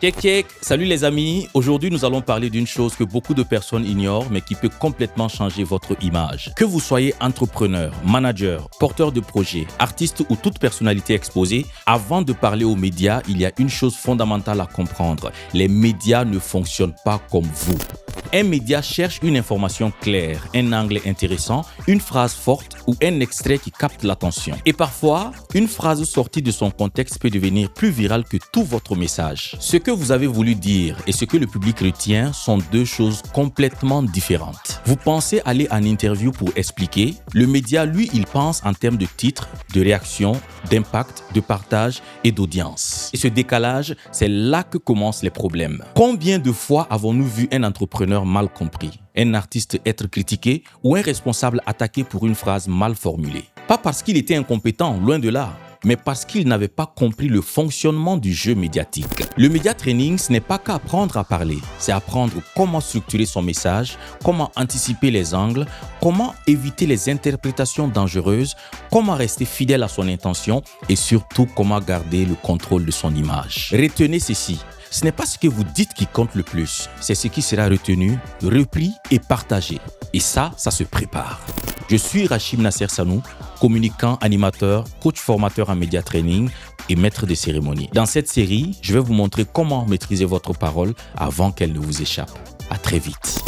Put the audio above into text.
Check. Salut les amis. Aujourd'hui, nous allons parler d'une chose que beaucoup de personnes ignorent, mais qui peut complètement changer votre image. Que vous soyez entrepreneur, manager, porteur de projet, artiste ou toute personnalité exposée, avant de parler aux médias, il y a une chose fondamentale à comprendre. Les médias ne fonctionnent pas comme vous. Un média cherche une information claire, un angle intéressant, une phrase forte ou un extrait qui capte l'attention. Et parfois, une phrase sortie de son contexte peut devenir plus virale que tout votre message. Ce que vous avez voulu dire et ce que le public retient sont deux choses complètement différentes. Vous pensez aller en interview pour expliquer. Le média, lui, il pense en termes de titre, de réaction, d'impact, de partage et d'audience. Et ce décalage, c'est là que commencent les problèmes. Combien de fois avons-nous vu un entrepreneur mal compris, un artiste être critiqué ou un responsable attaqué pour une phrase mal formulée? Pas parce qu'il était incompétent, loin de là, mais parce qu'il n'avait pas compris le fonctionnement du jeu médiatique. Le média training, ce n'est pas qu'apprendre à parler, c'est apprendre comment structurer son message, comment anticiper les angles, comment éviter les interprétations dangereuses, comment rester fidèle à son intention et surtout comment garder le contrôle de son image. Retenez ceci. Ce n'est pas ce que vous dites qui compte le plus, c'est ce qui sera retenu, repris et partagé. Et ça se prépare. Je suis Rachim Nasser Sanou, communicant, animateur, coach formateur en média training et maître de cérémonie. Dans cette série, je vais vous montrer comment maîtriser votre parole avant qu'elle ne vous échappe. À très vite.